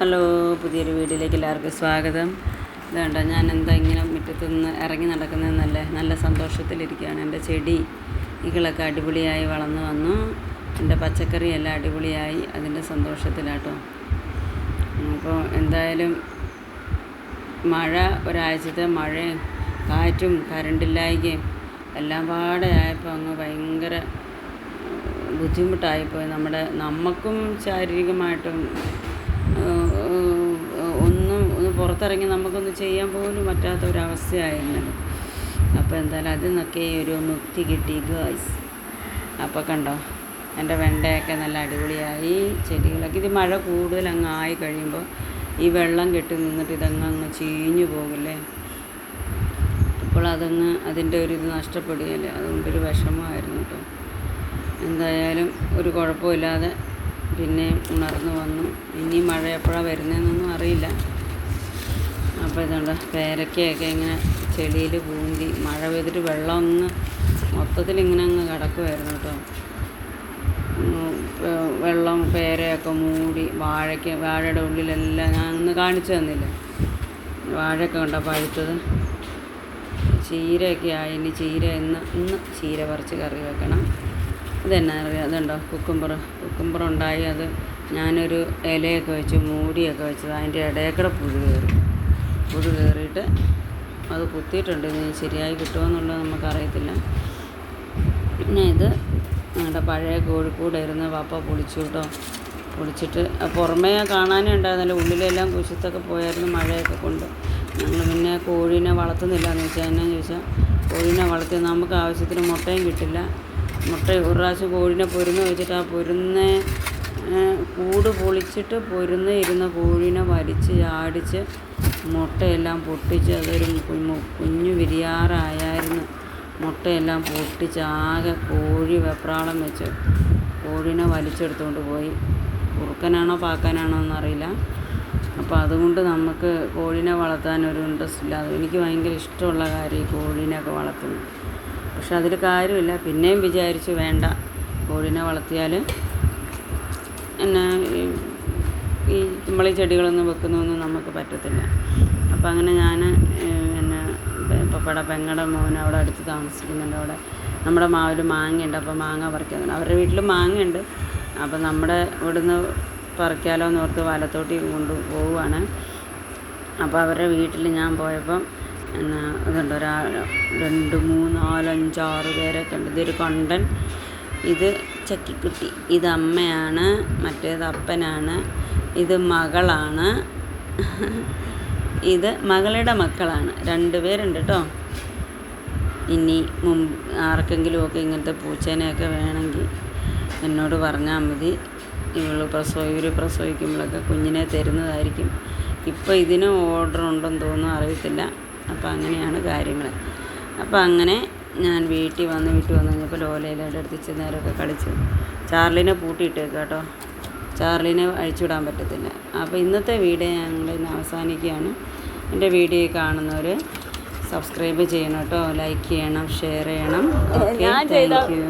Hello, പുതിയൊരു വീഡിയോയിലേക്ക് എല്ലാവർക്കും സ്വാഗതം. ഇതുണ്ട ഞാൻ എന്താ ഇങ്ങനെ മുറ്റത്തു നിന്ന് ഇറങ്ങി നടക്കുന്നതെന്നല്ലേ, നല്ല സന്തോഷത്തിലിരിക്കുകയാണ്. എൻ്റെ ചെടികളൊക്കെ അടിപൊളിയായി വളർന്നു വന്നു. എൻ്റെ പച്ചക്കറിയെല്ലാം അടിപൊളിയായി, അതിൻ്റെ സന്തോഷത്തിലാട്ടോ. അപ്പോൾ എന്തായാലും മഴ, ഒരാഴ്ചത്തെ മഴയും കാറ്റും കറണ്ടില്ലായ്കയും എല്ലാം പാടെ ആയപ്പോൾ അങ്ങ് ഭയങ്കര ബുദ്ധിമുട്ടായിപ്പോയി. നമുക്കും ശാരീരികമായിട്ടും ഒന്ന് പുറത്തിറങ്ങി നമുക്കൊന്ന് ചെയ്യാൻ പോലും പറ്റാത്ത ഒരവസ്ഥയായിരുന്നല്ലോ. അപ്പോൾ എന്തായാലും അതിൽ നിന്നൊക്കെ ഒരു മുക്തി കിട്ടി ഗായ്സ്. അപ്പോൾ കണ്ടോ, എൻ്റെ വെണ്ടയൊക്കെ നല്ല അടിപൊളിയായി. ചെടികളൊക്കെ ഇത് മഴ കൂടുതൽ അങ്ങ് ആയി കഴിയുമ്പോൾ ഈ വെള്ളം കെട്ടി നിന്നിട്ട് ഇതങ്ങ് ചീഞ്ഞു പോകില്ലേ. അപ്പോൾ അതിൻ്റെ ഒരു ഇത് നഷ്ടപ്പെടുകയല്ലേ, അതുകൊണ്ടൊരു വിഷമമായിരുന്നു കേട്ടോ. എന്തായാലും ഒരു കുഴപ്പമില്ലാതെ പിന്നെ ഉണർന്നു വന്നു. ഇനി മഴ എപ്പോഴാണ് വരുന്നതെന്നൊന്നും അറിയില്ല. അപ്പോൾ ഇതുണ്ട്, പേരയ്ക്കയൊക്കെ ഇങ്ങനെ ചെടിയിൽ പൂന്തി മഴ പെയ്തിട്ട് വെള്ളം അങ്ങ് മൊത്തത്തിൽ ഇങ്ങനെ അങ്ങ് കിടക്കുമായിരുന്നു കേട്ടോ. വെള്ളം പേരയൊക്കെ മൂടി വാഴയുടെ ഉള്ളിലെല്ലാം ഞാൻ ഒന്ന് കാണിച്ചു തന്നില്ല. വാഴയൊക്കെ കണ്ടോ പഴുത്തത്. ചീരയൊക്കെ ആയി. ഇനി ഇന്ന് ചീര പറിച്ച് കറി വെക്കണം. ഇതെന്നാ അറിയാം, അതുണ്ടോ കുക്കുംബർ ഉണ്ടായി. അത് ഞാനൊരു ഇലയൊക്കെ വെച്ച് മൂടിയൊക്കെ വെച്ചത്, അതിൻ്റെ ഇടയിൽക്കൂടെ പുഴു കയറിയിട്ട് അത് കുത്തിയിട്ടുണ്ട്. ഇനി ശരിയായി കിട്ടുമെന്നുള്ളത് നമുക്കറിയത്തില്ല. പിന്നെ ഇത് നമ്മുടെ പഴയ കോഴിക്കൂടായിരുന്നു. പപ്പ പൊളിച്ചു കേട്ടോ. പൊളിച്ചിട്ട് പുറമേ കാണാനേ ഉണ്ടായിരുന്നില്ല, ഉള്ളിലെല്ലാം കുശത്തൊക്കെ പോയായിരുന്നു മഴയൊക്കെ കൊണ്ട്. ഞങ്ങൾ പിന്നെ കോഴീനെ വളർത്തുന്നില്ല എന്ന് വെച്ചാൽ, എന്നാന്ന് ചോദിച്ചാൽ കോഴീനെ വളർത്തി നമുക്ക് ആവശ്യത്തിന് മുട്ടയും കിട്ടില്ല. ഒരു പ്രാവശ്യം കോഴീനെ പൊരുന്ന് വെച്ചിട്ട് ആ കൂട് പൊളിച്ചിട്ട് ഇരുന്ന കോഴീനെ വലിച്ച് ചാടിച്ച് മുട്ടയെല്ലാം പൊട്ടിച്ച് അതൊരു കുഞ്ഞു വിരിയാറായായിരുന്നു. മുട്ടയെല്ലാം പൊട്ടിച്ച് ആകെ കോഴി വെപ്രാളം വെച്ച് കോഴീനെ വലിച്ചെടുത്തുകൊണ്ട് പോയി. കുറുക്കനാണോ പാക്കാനാണോ എന്നറിയില്ല. അപ്പോൾ അതുകൊണ്ട് നമുക്ക് കോഴീനെ വളർത്താനൊരു ഇൻട്രസ്റ്റ് ഇല്ല. എനിക്ക് ഭയങ്കര ഇഷ്ടമുള്ള കാര്യം ഈ കോഴീനെയൊക്കെ വളർത്തുന്നത്. പക്ഷെ അതിൽ കാര്യമില്ല. പിന്നെയും വിചാരിച്ചു വേണ്ട, കോഴീനെ വളർത്തിയാൽ എന്നാ ഈ നമ്മളീ ചെടികളൊന്നും വെക്കുന്നതൊന്നും നമുക്ക് പറ്റത്തില്ല. അപ്പോൾ അങ്ങനെ ഞാൻ പപ്പയുടെ പെങ്ങളുടെ മോൻ അവിടെ അടുത്ത് താമസിക്കുന്നുണ്ട്. അവിടെ നമ്മുടെ മാവിൽ മാങ്ങയുണ്ട്. അപ്പോൾ മാങ്ങ പറിക്കാൻ അവരുടെ വീട്ടിൽ മാങ്ങയുണ്ട്. അപ്പോൾ നമ്മുടെ ഇവിടുന്ന് പറിക്കാലോ എന്ന് ഓർത്ത് വലത്തോട്ടി കൊണ്ട് പോവുകയാണ്. അപ്പോൾ അവരുടെ വീട്ടിൽ ഞാൻ പോയപ്പം അതുണ്ട്, 2, 3, 4, 5, 6 പേരൊക്കെ ഉണ്ട്. ഇതൊരു കൊണ്ടൻ, ഇത് ചക്കിക്കുട്ടി, ഇത് അമ്മയാണ്, മറ്റേത് അപ്പനാണ്, ഇത് മകളാണ്, ഇത് മകളുടെ മക്കളാണ്. 2 പേരുണ്ട് കേട്ടോ. ഇനി ആർക്കെങ്കിലുമൊക്കെ ഇങ്ങനത്തെ പൂച്ചേനെയൊക്കെ വേണമെങ്കിൽ എന്നോട് പറഞ്ഞാൽ മതി. ഇവർ പ്രസവിക്കുമ്പോഴൊക്കെ കുഞ്ഞിനെ തരുന്നതായിരിക്കും. ഇപ്പോൾ ഇതിന് ഓർഡർ ഉണ്ടെന്ന് തോന്നുന്നു, അറിയത്തില്ല. അപ്പോൾ അങ്ങനെയാണ് കാര്യങ്ങൾ. അപ്പോൾ അങ്ങനെ ഞാൻ വീട്ടിൽ വന്ന് കഴിഞ്ഞപ്പോൾ ലോലയിലെ അടുത്ത് ഇച്ചിരി നേരമൊക്കെ കളിച്ചു. ചാർലിനെ പൂട്ടിയിട്ടേക്ക് കേട്ടോ, ചാർലിനെ അഴിച്ചുവിടാൻ പറ്റത്തില്ല. അപ്പോൾ ഇന്നത്തെ വീഡിയോ ഞങ്ങൾ ഇന്ന് അവസാനിക്കുകയാണ്. എൻ്റെ വീഡിയോ കാണുന്നവർ സബ്സ്ക്രൈബ് ചെയ്യണം കേട്ടോ, ലൈക്ക് ചെയ്യണം, ഷെയർ ചെയ്യണം. Okay, thank you.